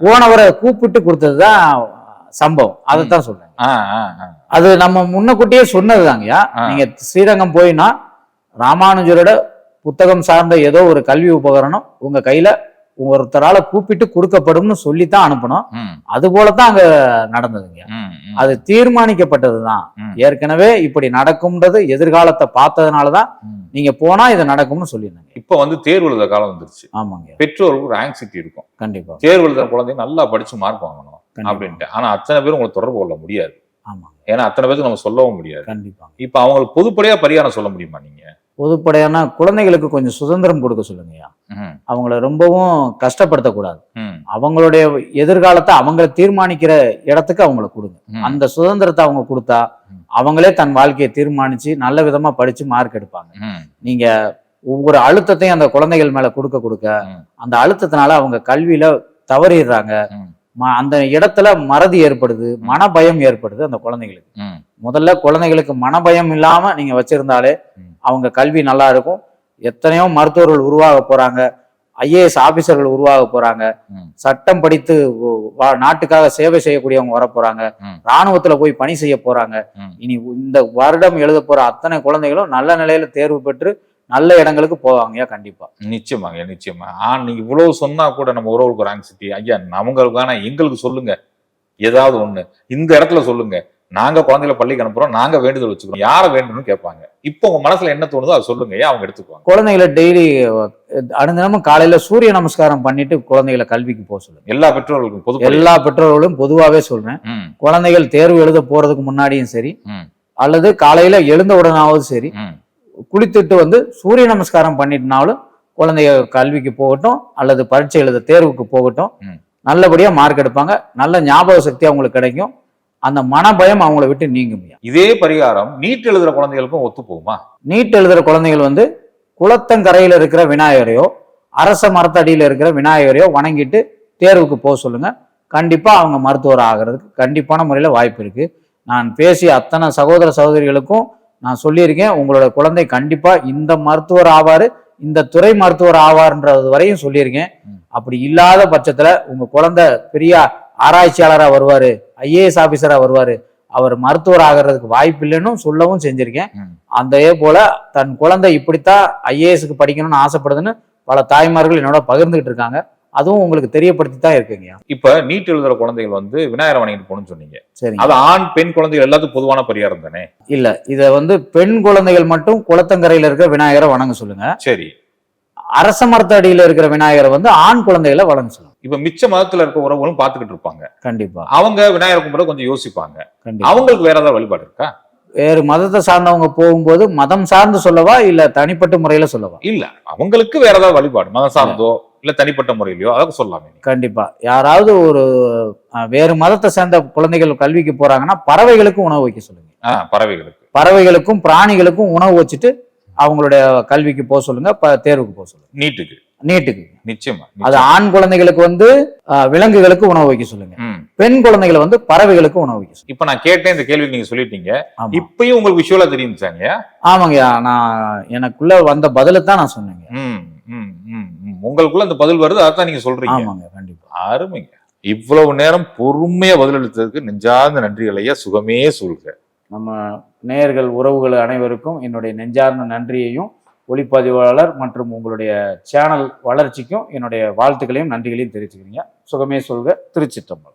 போனவரை கூப்பிட்டு கொடுத்ததுதான் சம்பவம். அதைத்தான் சொல்றேன். அது நம்ம முன்னக்கூட்டியே சொன்னதுதாங்கய்யா. நீங்க ஸ்ரீரங்கம் போயினா ராமானுஜரோட புத்தகம் சார்ந்த ஏதோ ஒரு கல்வி உபகரணம் உங்க கையில ஒருத்தரால கூப்பிட்டு கொடுக்கப்படும்னு சொல்லித்தான் அனுப்பணும். அது போலதான் அங்க நடந்ததுங்க. அது தீர்மானிக்கப்பட்டதுதான். ஏற்கனவே இப்படி நடக்கும்ன்றது எதிர்காலத்தை பார்த்ததுனாலதான் நீங்க போனா இது நடக்கும்னு சொல்லியிருந்தாங்க. இப்ப வந்து தேர்வு எழுத காலம் வந்துருச்சு. ஆமாங்க. பெற்றோருக்கு ஒரு ஆங்ஸைட்டி இருக்கும். கண்டிப்பா. தேர்வு எழுத குழந்தைங்க நல்லா படிச்சு மார்க் வாங்கணும் அப்படின்ட்டு. ஆனா அத்தனை பேரும் உங்களுக்கு தொடர்பு கொள்ள முடியாது. ஆமா, ஏன்னா அத்தனை பேருக்கு நம்ம சொல்லவும் முடியாது. கண்டிப்பா. இப்ப அவங்களுக்கு பொதுப்படையா பரிகாரம் சொல்ல முடியுமா நீங்க? பொதுப்படையானா குழந்தைகளுக்கு கொஞ்சம் சுதந்திரம் கொடுக்க சொல்லுங்கய்யா. அவங்கள ரொம்பவும் கஷ்டப்படுத்தக்கூடாது. அவங்களுடைய எதிர்காலத்தை அவங்களை தீர்மானிக்கிற இடத்துக்கு அவங்களை கொடுங்க. அந்த சுதந்திரத்தை அவங்க கொடுத்தா அவங்களே தன் வாழ்க்கையை தீர்மானிச்சு நல்ல விதமா படிச்சு மார்க் எடுப்பாங்க. நீங்க ஒவ்வொரு அழுத்தத்தையும் அந்த குழந்தைகள் மேல கொடுக்க அந்த அழுத்தத்தினால அவங்க கல்வியில தவறிடுறாங்க. அந்த இடத்துல மறதி ஏற்படுது, மனபயம் ஏற்படுது அந்த குழந்தைகளுக்கு. முதல்ல குழந்தைகளுக்கு மனபயம் இல்லாம நீங்க வச்சிருந்தாலே அவங்க கல்வி நல்லா இருக்கும். எத்தனையோ மருத்துவர்கள் உருவாக போறாங்க, ஐஏஎஸ் ஆபீசர்கள் உருவாக போறாங்க, சட்டம் படித்து நாட்டுக்காக சேவை செய்யக்கூடியவங்க வர போறாங்க, ராணுவத்துல போய் பணி செய்ய போறாங்க. இனி இந்த வருடம் எழுத போற அத்தனை குழந்தைகளும் நல்ல நிலையில தேர்வு பெற்று நல்ல இடங்களுக்கு போவாங்க. கண்டிப்பா. நிச்சயமாங்க, நிச்சயமா. நீங்க இவ்வளவு சொன்னா கூட நம்ம உறவுக்கு ஒரு ஆங்ஸைட்டி. ஐயா, அவங்களுக்கான எங்களுக்கு சொல்லுங்க, ஏதாவது ஒண்ணு இந்த இடத்துல சொல்லுங்க, நாங்க குழந்தைகளை பள்ளிக்கு அனுப்புறோம், நாங்க வேண்டுதல் வச்சுக்கிறோம், யாரை வேண்டும்னு கேட்பாங்க. இப்போ உங்க மனசுல என்ன தோணுதோ அதை சொல்லுங்க, அவங்க எடுத்துக்குவாங்க. குழந்தைகளை டெய்லி அனுதினமும் காலையில சூரிய நமஸ்காரம் பண்ணிட்டு குழந்தைகளை கல்விக்கு போக சொல்லுங்க. எல்லா பெற்றோர்களுக்கும் எல்லா பெற்றோர்களும் பொதுவாகவே சொல்றேன். குழந்தைகள் தேர்வு எழுத போறதுக்கு முன்னாடியும் சரி, அல்லது காலையில எழுந்த உடனாவது சரி, குளித்துட்டு வந்து சூரிய நமஸ்காரம் பண்ணிட்டுனாலும் குழந்தைய கல்விக்கு போகட்டும், அல்லது பரீட்சை எழுத தேர்வுக்கு போகட்டும், நல்லபடியா மார்க் எடுப்பாங்க. நல்ல ஞாபக சக்தி அவங்களுக்கு கிடைக்கும். அந்த மனபயம் அவங்களை விட்டு நீங்கும். இதே பரிகாரம் நீட் எழுதுற குழந்தைகளுக்கும் ஒத்து போகுமா? நீட் எழுதுற குழந்தைகள் வந்து குளத்தங்கரையில இருக்கிற விநாயகரையோ அரச மரத்தடியில இருக்கிற விநாயகரையோ வணங்கிட்டு தேர்வுக்கு போக சொல்லுங்க. கண்டிப்பா அவங்க மருத்துவர் ஆகிறதுக்கு கண்டிப்பான முறையில வாய்ப்பு இருக்கு. நான் பேசிய அத்தனை சகோதர சகோதரிகளுக்கும் நான் சொல்லியிருக்கேன், உங்களோட குழந்தை கண்டிப்பா இந்த மருத்துவர் ஆவாரு, இந்த துறை மருத்துவர் ஆவார்ன்றது வரையும் சொல்லியிருக்கேன். அப்படி இல்லாத பட்சத்துல உங்க குழந்தை பெரிய ஆராய்ச்சியாளரா வருவாரு, ஐஏஎஸ் ஆபீசரா வருவாரு, அவர் மருத்துவர் ஆகிறதுக்கு வாய்ப்பு இல்லைன்னு சொல்லவும் செஞ்சிருக்கேன். அதே போல தன் குழந்தை இப்படித்தான் ஐஏஎஸ்க்கு படிக்கணும்னு ஆசைப்படுதுன்னு பல தாய்மார்கள் என்னோட பகிர்ந்துகிட்டு இருக்காங்க. அதுவும் உங்களுக்கு தெரியப்படுத்தி தான் இருக்குங்க. இப்ப நீட் எழுதுற குழந்தைகள் வந்து விநாயகர் வணங்கிட்டு போகணும்னு சொன்னீங்க. சரி, அது ஆண் பெண் குழந்தைகள் எல்லாத்துக்கும் பொதுவான பரிகாரம் தானே? இல்ல, இத வந்து பெண் குழந்தைகள் மட்டும் குளத்தங்கரையில இருக்கிற விநாயகரை வணங்க சொல்லுங்க. சரி. அரச மரத்தடியில இருக்கிற விநாயகரை வந்து ஆண் குழந்தைகளை வணங்க சொல்லுங்க. இப்ப மிச்ச மதத்துல இருக்க உறவுகளும் பாத்துக்கிட்டு இருப்பாங்க. கண்டிப்பா. அவங்க விநாயகர் கும்பிட கொஞ்சம் யோசிப்பாங்க. அவங்களுக்கு வேற ஏதாவது வழிபாடு இருக்கா? வேறு மதத்தை சார்ந்தவங்க போகும்போது மதம் சார்ந்து சொல்லவா இல்ல தனிப்பட்ட முறையில சொல்லவா? இல்ல, அவங்களுக்கு வேற ஏதாவது வழிபாடு மதம் சார்ந்தோ இல்ல தனிப்பட்ட முறையிலயோ அதாவது சொல்லலாமே. கண்டிப்பா. யாராவது ஒரு வேறு மதத்தை சேர்ந்த குழந்தைகள் கல்விக்கு போறாங்கன்னா பறவைகளுக்கும் உணவு வைக்க சொல்லுங்க. பறவைகளுக்கும் பிராணிகளுக்கும் உணவு வச்சுட்டு அவங்களுடைய கல்விக்கு போக சொல்லுங்க, தேர்வுக்கு போக சொல்லுங்க. நீட்டுக்கு நிச்சயமா. அது ஆண் குழந்தைகளுக்கு வந்து விலங்குகளுக்கு உணவு வைக்க சொல்லுங்க, பெண் குழந்தைகளை வந்து பறவைகளுக்கு உணவு வைக்க சொல்லுங்க. இப்ப நான் கேட்டேன், இந்த கேள்வி நீங்க சொல்லிட்டீங்க, இப்பயும் உங்களுக்கு விஷுவலா தெரியுங்க? ஆமாங்கய்யா, நான் எனக்குள்ள வந்த பதில தான் நான் சொன்னேங்க. உங்களுக்குள்ள அந்த பதில் வருது, அதான் நீங்க சொல்றீங்க. ஆமாங்க, கண்டிப்பா. அருமைங்க. இவ்வளவு நேரம் பொறுமையா பதிலளித்ததுக்கு நெஞ்சார்ந்த நன்றிகள் ஐயா. சுகமே சொல்க. நம்ம நேயர்கள் உறவுகள் அனைவருக்கும் என்னுடைய நெஞ்சார்ந்த நன்றியையும், ஒளிப்பதிவாளர் மற்றும் உங்களுடைய சேனல் வளர்ச்சிக்கும் என்னுடைய வாழ்த்துக்களையும் நன்றிகளையும் தெரிவிச்சுக்கிறீங்க. சுகமே சொல்க. திருச்சிற்றம்பலம்.